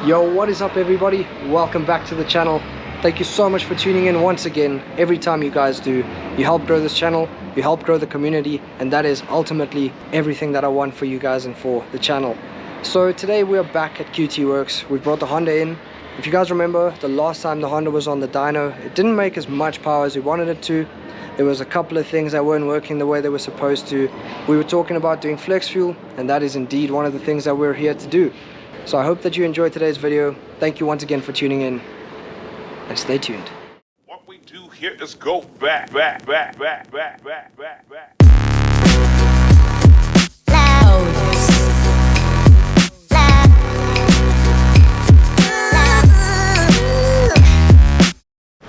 Yo, what is up everybody? Welcome back to the channel. Thank you so much for tuning in once again. Every time you guys do, you help grow this channel, you help grow the community, and that is ultimately everything that I want for you guys and for the channel. So today we are back at QT Worx. We brought the Honda in. If you guys remember, the last time the Honda was on the dyno, it didn't make as much power as we wanted it to. There was a couple of things that weren't working the way they were supposed to. We were talking about doing flex fuel, and that is indeed one of the things that we're here to do. So I hope that you enjoyed today's video. Thank you once again for tuning in, and stay tuned. What we do here is go back.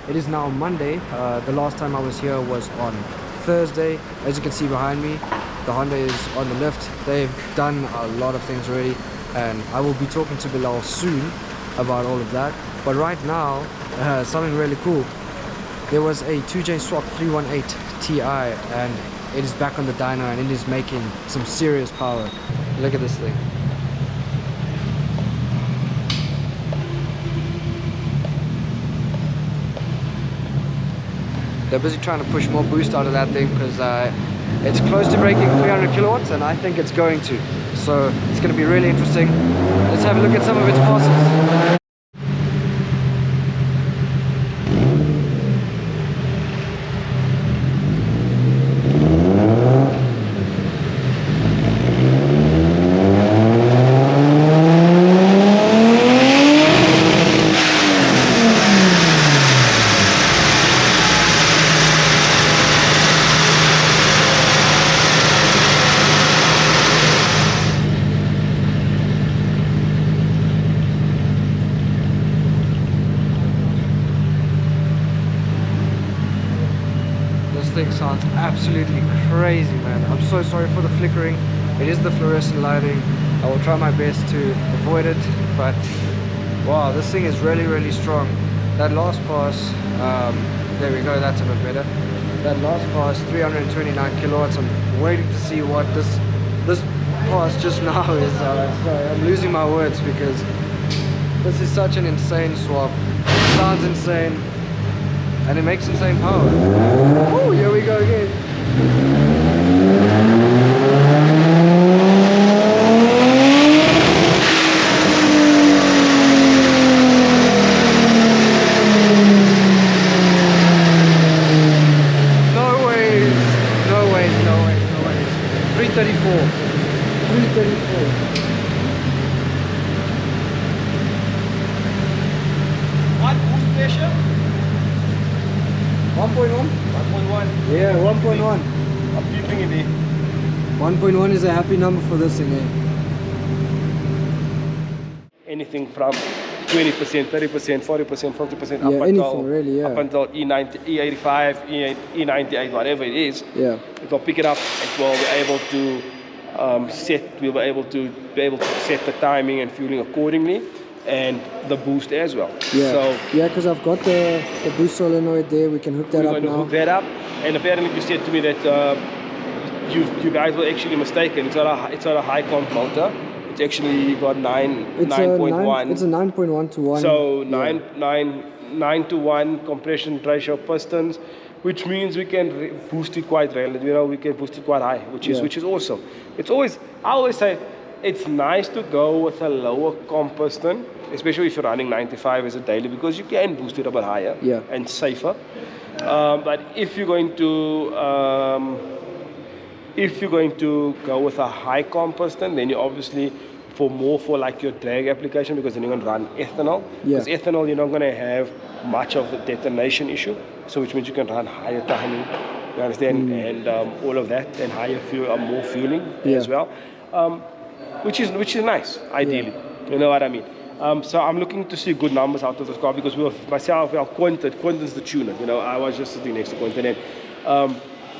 It is now Monday. The last time I was here was on Thursday. As you can see behind me, the Honda is on the lift. They've done a lot of things already, and I will be talking to Bilal soon about all of that. But right now, something really cool. There was a 2J swap 318 Ti, and it is back on the dyno, and it is making some serious power. Look at this thing. They're busy trying to push more boost out of that thing because it's close to breaking 300 kilowatts, and I think it's going to. So it's going to be really interesting. Let's have a look at some of its passes. Thing sounds absolutely crazy, man. I'm so sorry for the flickering. It is the fluorescent lighting. I will try my best to avoid it, but wow, this thing is really strong. That last pass, there we go, that's a bit better. That last pass, 329 kilowatts. I'm waiting to see what this pass just now is. Sorry, I'm losing my words because this is such an insane swap. It sounds insane, and it makes insane power. Oh, here we go again. No ways. 334. What boost pressure? 1.1? 1.1. Yeah, 1.1. I'm keeping it there. 1.1 is a happy number for this thing, eh? Anything from 20%, 30%, 40%, 50% Yeah, anything really, yeah. up until E90, E85, E98, whatever it is. Yeah. It will pick it up. It will be able to set. We'll be able to set the timing and fueling accordingly, and the boost as well. Yeah. So yeah, because I've got the boost solenoid there. We can hook that we're up going to now. hook that up. And apparently you said to me that you guys were actually mistaken. It's not a high comp motor. It's actually got 9.1. It's a 9.1 to 1. So yeah. 9 to 1 compression ratio pistons, which means we can boost it quite relatively. We can boost it quite high, which is awesome. I always say it's nice to go with a lower comp piston, especially if you're running 95 as a daily, because you can boost it a bit higher and safer. But if you're going to go with a high comp piston, then you obviously for like your drag application, because then you're going to run ethanol. Because ethanol, you're not going to have much of the detonation issue, so which means you can run higher timing, you understand, and all of that, and higher fuel, more fueling as well, which is nice, ideally. You know what I mean? So I'm looking to see good numbers out of this car, because Quentin's the tuner. I was just sitting next to Quentin, and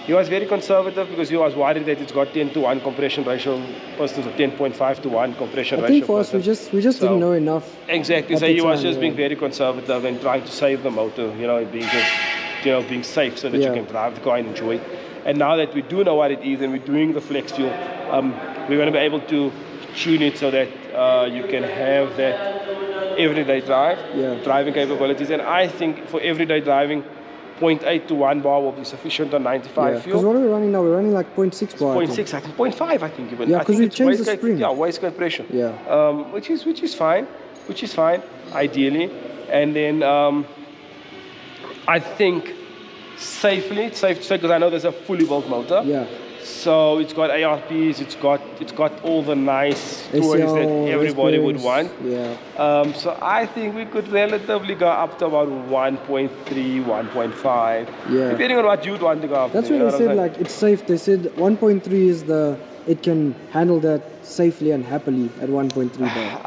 he was very conservative because he was worried that it's got 10 to 1 compression ratio pistons, or 10.5 to 1 compression ratio. I think for us, we just didn't know enough. Exactly. So he was just being very conservative and trying to save the motor, being safe so that you can drive the car and enjoy it. And now that we do know what it is and we're doing the flex fuel, we're going to be able to tune it so that you can have that everyday driving capabilities. And I think for everyday driving, 0.8 to 1 bar will be sufficient on 95 fuel. Because what are we running now? We're running like 0.6 bar. 0.6, I think 0.5, I think even. Yeah, because we changed the spring. Yeah, wastegate pressure. Yeah. Which is fine, ideally. And then I think safely, it's safe to say, because I know there's a fully built motor. Yeah. So it's got ARPs, it's got all the nice toys that everybody would want. Yeah. So I think we could relatively go up to about 1.3, 1.5. Yeah. Depending on what you'd want to go up to. That's what they said, like it's safe. They said 1.3 is it can handle that safely and happily at 1.3 bar.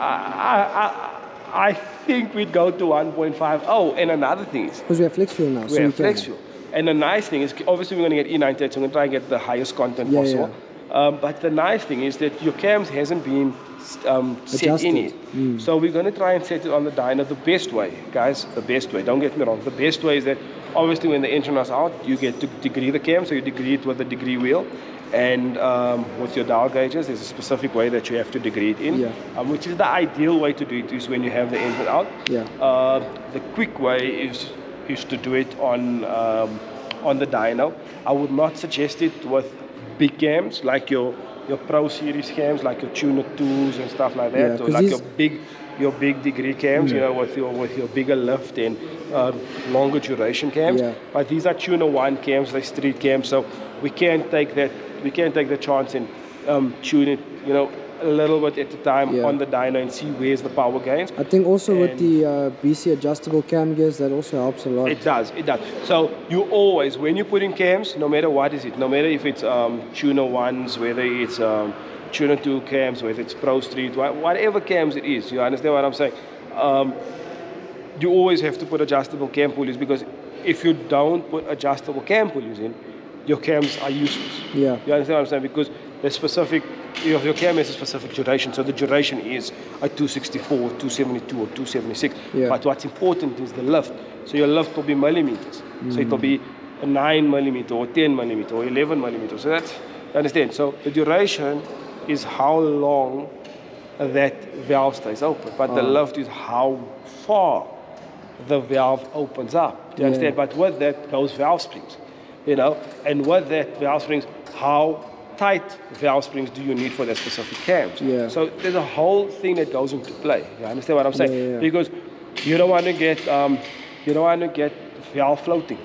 I think we'd go to 1.5. Oh, and another thing is, because we have flex fuel now. We have flex fuel. And the nice thing is, obviously we're going to get E98, so we're going to try and get the highest content possible. Yeah. But the nice thing is that your cams hasn't been set in it. So we're going to try and set it on the dyno the best way, guys, the best way. Don't get me wrong. The best way is that obviously when the engine is out, you get to degree the cam, so you degree it with the degree wheel. And with your dial gauges, there's a specific way that you have to degree it in, which is the ideal way to do it is when you have the engine out. Yeah. The quick way is to do it on the dyno. I would not suggest it with big cams like your Pro Series cams, like your Tuner 2s and stuff like that, or like your big degree cams, you know, with your bigger lift and longer duration cams. Yeah. But these are Tuner 1 cams, they're street cams, so we can't take the chance and tune it, you know, a little bit at a time on the dyno and see where's the power gains. I think also with the BC adjustable cam gears, that also helps a lot. It does. So you always, when you put in cams, no matter what is it, no matter if it's Tuner 1s, whether it's Tuner 2 cams, whether it's Pro Street, whatever cams it is, you understand what I'm saying? You always have to put adjustable cam pulleys, because if you don't put adjustable cam pulleys in, your cams are useless. Yeah. You understand what I'm saying? Because the specific, your cam has a specific duration, so the duration is a 264, 272 or 276. Yeah. But what's important is the lift. So your lift will be millimeters. So it will be a 9 millimeter or 10 millimeter or 11 millimeter. So that's, you understand? So the duration is how long that valve stays open, but the lift is how far the valve opens up. Do you understand? But with that goes valve springs, you know, and with that valve springs, how tight valve springs do you need for that specific cams? Yeah. So there's a whole thing that goes into play. You understand what I'm saying? Yeah. Because you don't want to get valve floating.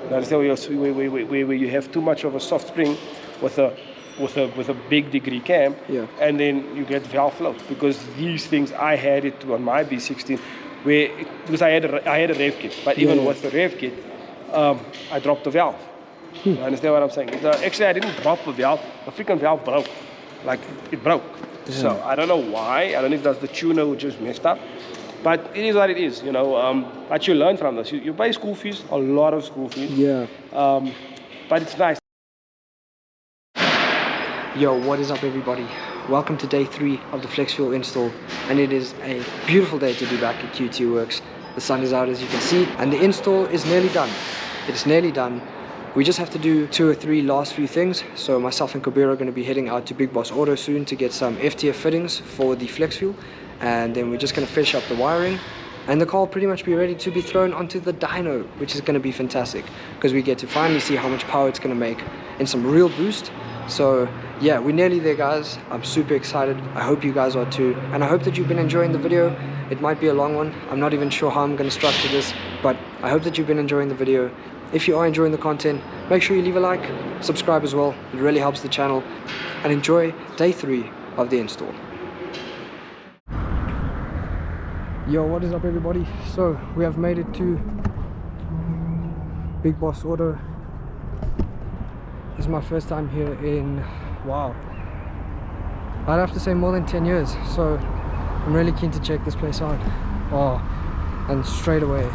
You understand where you have too much of a soft spring with a big degree cam, and then you get valve float. Because these things, I had it on my B16, because I had a rev kit, but even with the rev kit, I dropped the valve. You understand what I'm saying? Actually, I didn't drop the valve. The freaking valve broke. Like, it broke. So I don't know why. I don't know if that's the tuner who just messed up. But it is what it is, you know. But you learn from this. You pay school fees, a lot of school fees. Yeah. But it's nice. Yo, what is up, everybody? Welcome to day 3 of the flex fuel install, and it is a beautiful day to be back at QT Worx. The sun is out, as you can see, and the install is nearly done. It's nearly done. We just have to do 2 or 3 last few things. So myself and Kabir are going to be heading out to Big Boss Auto soon to get some FTF fittings for the flex fuel, and then we're just going to finish up the wiring, and the car will pretty much be ready to be thrown onto the dyno, which is going to be fantastic because we get to finally see how much power it's going to make in some real boost. So yeah, we're nearly there, guys. I'm super excited. I hope you guys are too, and I hope that you've been enjoying the video. It might be a long one. I'm not even sure how I'm going to structure this, but I hope that you've been enjoying the video. If you are enjoying the content, make sure you leave a like, subscribe as well. It really helps the channel, and enjoy day 3 of the install. Yo, what is up, everybody? So we have made it to Big Boss Auto. This is my first time here in, wow, I'd have to say more than 10 years. So I'm really keen to check this place out. Oh, and straight away.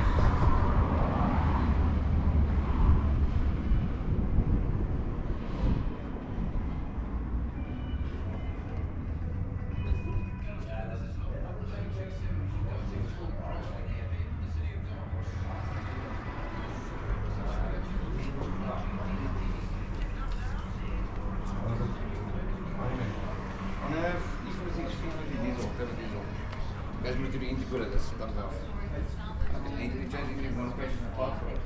Guys moeten die invoeren, dus dan wel. Oké, één keer change, ik neem gewoon een kwestie van password.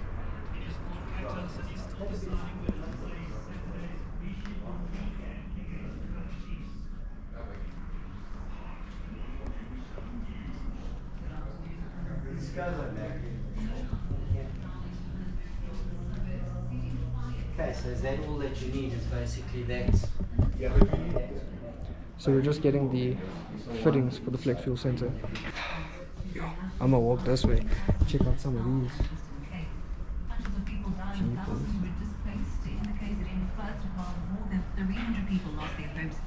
Okay, so is that all that you need? Is basically that. So we're just getting the fittings for the flex fuel sensor. Yo, I'm gonna walk this way. Check out some of these.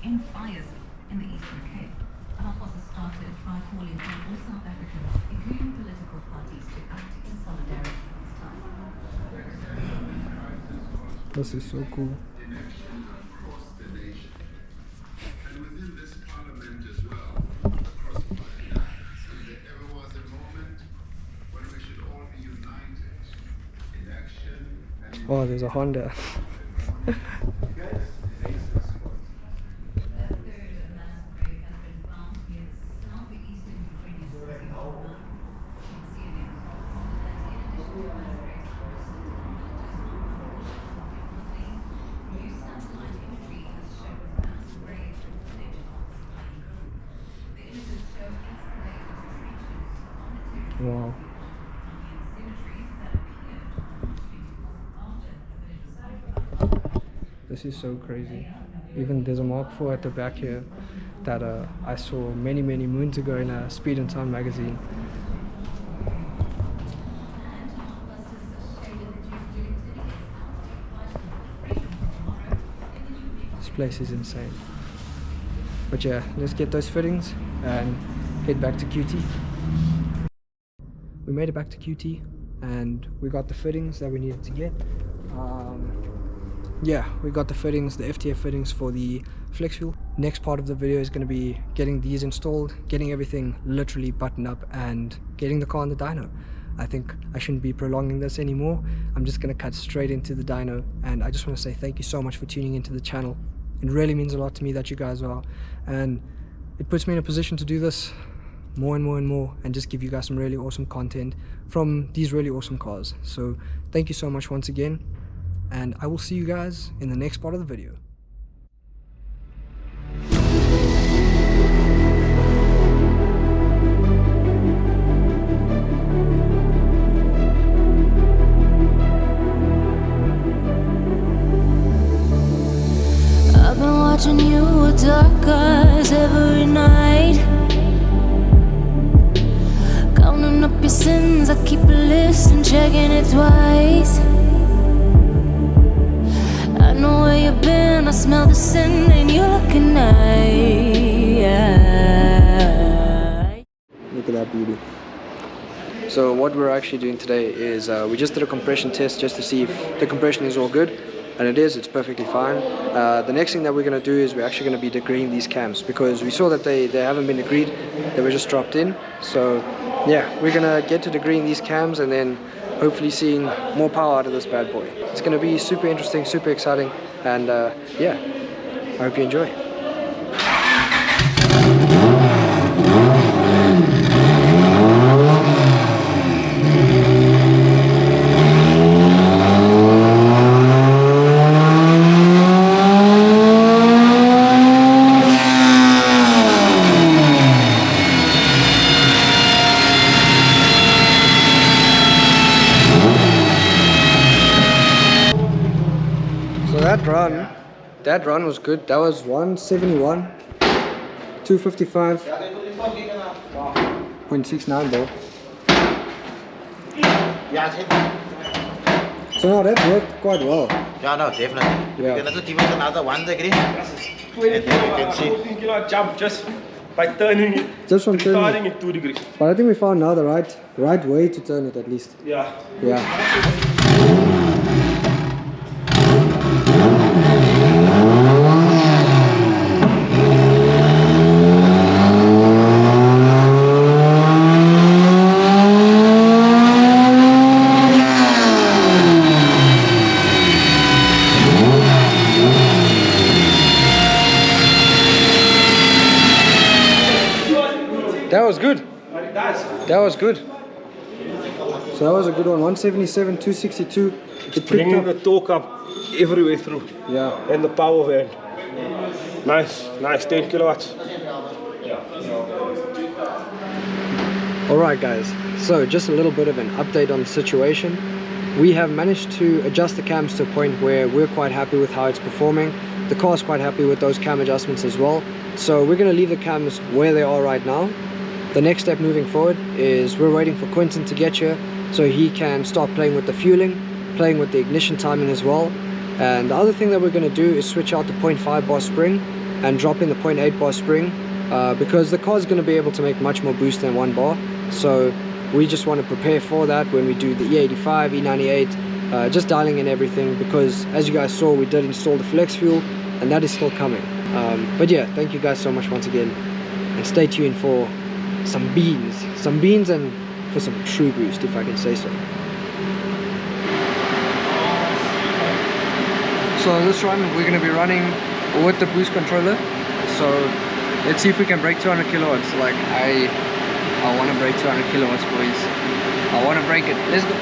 In fires in the Eastern Cape. An was started by calling on all South Africans, including political parties, to act in solidarity this time. This is so cool. And within this parliament as well, across finance, if there ever was a moment when we should all be united in action and Oh, there's a Honda. Wow. This is so crazy. Even there's a Mark IV at the back here that I saw many moons ago in a Speed and Time magazine. This place is insane. But yeah, let's get those fittings and head back to QT. We made it back to QT and we got the fittings that we needed to get. Yeah, we got the fittings, the FTF fittings for the flex fuel. Next part of the video is going to be getting these installed, getting everything literally buttoned up and getting the car on the dyno. I think I shouldn't be prolonging this anymore. I'm just going to cut straight into the dyno, and I just want to say thank you so much for tuning into the channel. It really means a lot to me that you guys are, and it puts me in a position to do this more and more and just give you guys some really awesome content from these really awesome cars. So thank you so much once again, and I will see you guys in the next part of the video. I've been watching you with dark eyes every night, counting up your sins. I keep a list and checking it twice. I know where you've been, I smell the sin and you're looking nice. Look at that beauty. So what we're actually doing today is we just did a compression test just to see if the compression is all good, and it is, it's perfectly fine. The next thing that we're going to do is we're actually going to be degreeing these cams, because we saw that they haven't been degreed, they were just dropped in. So yeah, we're going to get to degreeing these cams and then hopefully seeing more power out of this bad boy. It's going to be super interesting, super exciting, and yeah, I hope you enjoy. That run was good. That was 171, 255.69 though. So no, that worked quite well. Yeah, no, definitely. Yeah. We're gonna do even another 1 degree. And then you can see. 14 kilo jump just by turning it. Just from turning Starting at 2 degrees. But I think we found now the right way to turn it at least. Yeah. Yeah. That was good. That was good. So that was a good one. 177, 262. It Bringing the torque up everywhere through. Yeah. And the power van. Nice, 10 kilowatts. Alright guys, so just a little bit of an update on the situation. We have managed to adjust the cams to a point where we're quite happy with how it's performing. The car's quite happy with those cam adjustments as well. So we're going to leave the cams where they are right now. The next step moving forward is we're waiting for Quentin to get here so he can start playing with the fueling, playing with the ignition timing as well. And the other thing that we're going to do is switch out the 0.5 bar spring and drop in the 0.8 bar spring because the car is going to be able to make much more boost than 1 bar. So we just want to prepare for that when we do the E85, E98, just dialing in everything, because as you guys saw, we did install the flex fuel and that is still coming. But yeah, thank you guys so much once again, and stay tuned for some beans and for some true boost, if I can say so. So this one we're going to be running with the boost controller. So let's see if we can break 200 kilowatts. Like I want to break 200 kilowatts, boys. I want to break it. Let's go.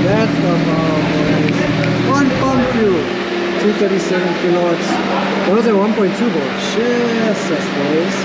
That's the power, boys. 1 pump fuel, 237 kilowatts. That was at 1.2 bar. Jesus, boys.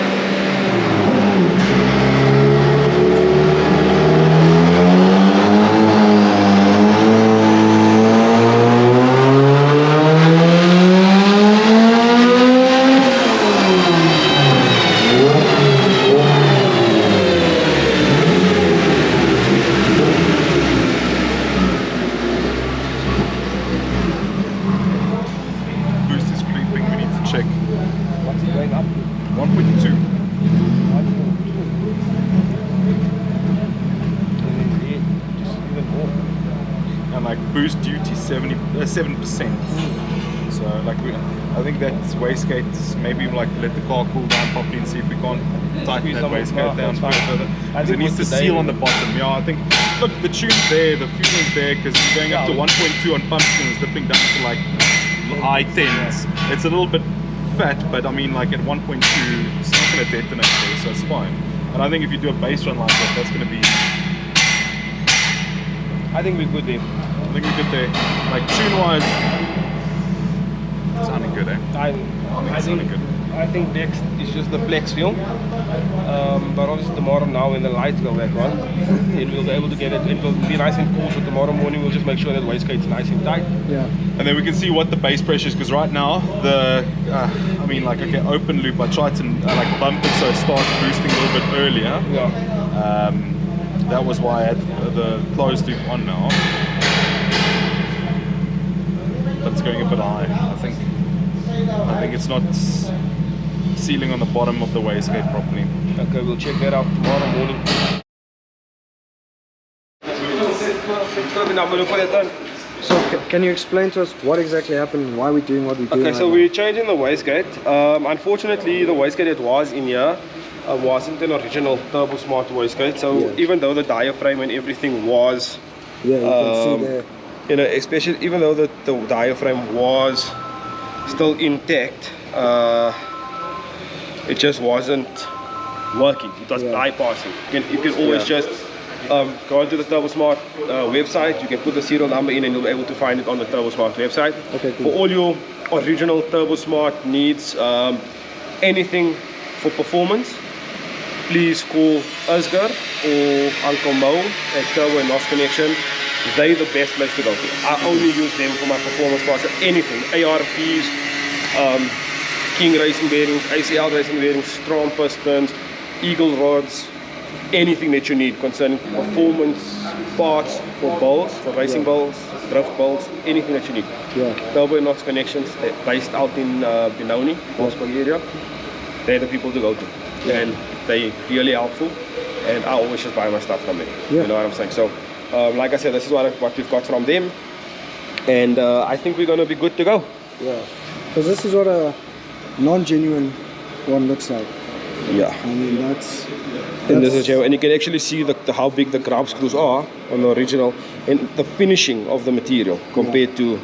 Boost duty 7%. So like I think that wastegate, maybe like let the car cool down properly and see if we can't tighten that wastegate down further. Because it needs to seal on the bottom. Yeah, I think, look, the tune's there, the fueling's there, because you're going up to 1.2 on pump and dipping down to like high 10s. It's a little bit fat, but I mean like at 1.2 it's not going to detonate there, so it's fine. And I think if you do a base run like that, that's going to be, I think we're good there. I think we're good there. Like tune-wise, sounding good, eh? I think next is just the flex fuel. But obviously tomorrow now when the lights go back on, then we'll be able to get it. It will be nice and cool. So tomorrow morning we'll just make sure that wastegate's nice and tight. Yeah. And then we can see what the base pressure is, because right now the, I mean like okay, open loop. I tried to like bump it so it starts boosting a little bit earlier. Yeah. That was why I had the closed loop on now. But it's going a bit high. I think it's not sealing on the bottom of the wastegate properly. Okay, we'll check that out tomorrow morning. So can you explain to us what exactly happened and why we're doing what we're doing? Okay, so we're changing the wastegate. Unfortunately, the wastegate that was in here wasn't an original Turbo Smart wastegate. So even though the diaphragm and everything was, you can see there. You know, especially even though the diaphragm was still intact, it just wasn't working. It was bypassing. You can always just go onto the Turbo Smart website. You can put the serial number in and you'll be able to find it on the Turbo Smart website. Okay, cool. For all your original Turbo Smart needs, anything for performance, please call Asgar or Uncle Mo at Turbo and NOS Connection. They're the best place to go to. I only use them for my performance parts. Anything, ARPs, King racing bearings, ACL racing bearings, Strom pistons, Eagle rods, anything that you need concerning performance parts for bowls, for racing bowls, drift bowls, anything that you need. Turbo and Knots Connections, they're based out in Benoni, Bulgaria. They're the people to go to, and they're really helpful, and I always just buy my stuff from them. You know what I'm saying? So like I said, this is what we've got from them, and I think we're going to be good to go. Because this is what a non-genuine one looks like. I mean, that's and this is and you can actually see how big the grab screws are on the original, and the finishing of the material compared to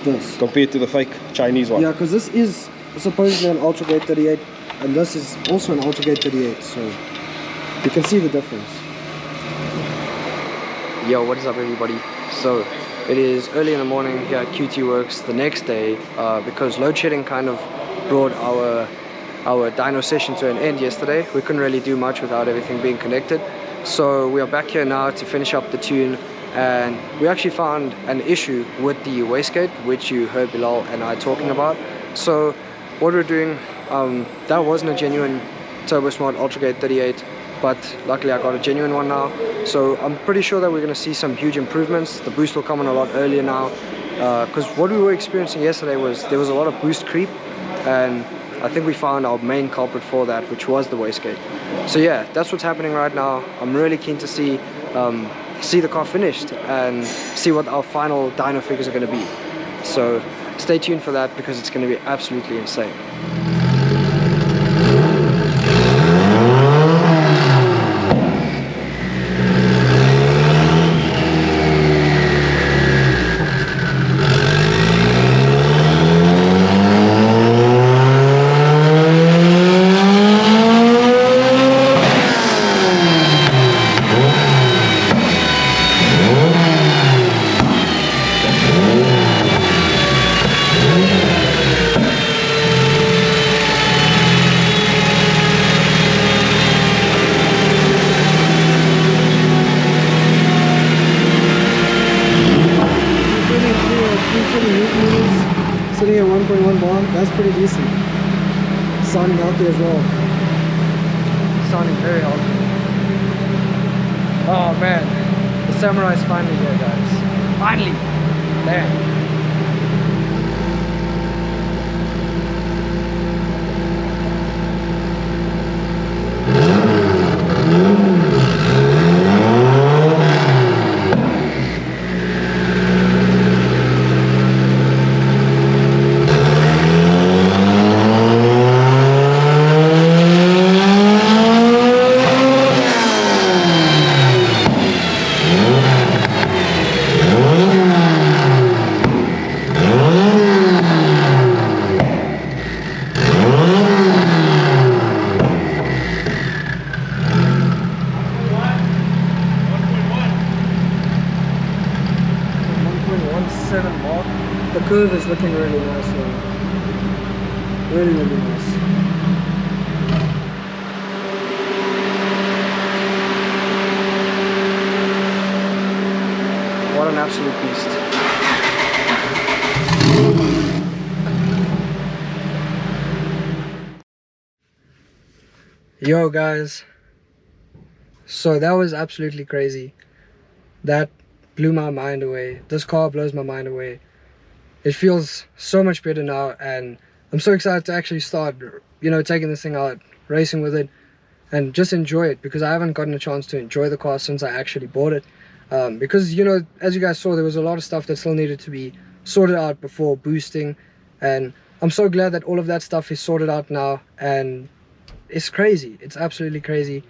the fake Chinese one. Because this is supposedly an Ultra Grade 38, and this is also an Ultra Grade 38, so you can see the difference. Yo, what is up everybody? So it is early in the morning here at QT Worx the next day, because load shedding kind of brought our dyno session to an end yesterday. We couldn't really do much without everything being connected, so we are back here now to finish up the tune, and we actually found an issue with the wastegate, which you heard Bilal and I talking about. So what we're doing, that wasn't a genuine Turbo Smart Ultra Grade 38, but luckily I got a genuine one now, so I'm pretty sure that we're going to see some huge improvements. The boost will come on a lot earlier now, because what we were experiencing yesterday was there was a lot of boost creep, and I think we found our main culprit for that, which was the wastegate. So yeah, that's what's happening right now. I'm really keen to see the car finished and see what our final dyno figures are going to be. So stay tuned for that, because it's going to be absolutely insane. Sitting at 1.1 bar, that's pretty decent. Sounding healthy as well. Sounding very healthy. Oh man, the Samurai's finally here, guys. Finally! Damn. The curve is looking really nice now. Really, really nice. What an absolute beast. Yo guys, so that was absolutely crazy. That blew my mind away. This car blows my mind away. It feels so much better now, and I'm so excited to actually start, you know, taking this thing out, racing with it, and just enjoy it, because I haven't gotten a chance to enjoy the car since I actually bought it. Because, you know, as you guys saw, there was a lot of stuff that still needed to be sorted out before boosting, and I'm so glad that all of that stuff is sorted out now, and it's crazy. It's absolutely crazy,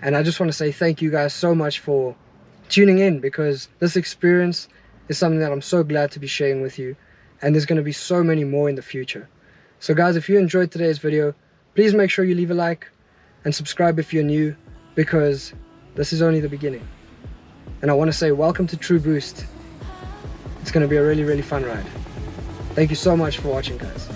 and I just want to say thank you guys so much for tuning in, because this experience is something that I'm so glad to be sharing with you, and there's going to be so many more in the future. So guys, if you enjoyed today's video, please make sure you leave a like and subscribe if you're new, because this is only the beginning. And I want to say welcome to True Boost. It's going to be a really, really fun ride. Thank you so much for watching, guys.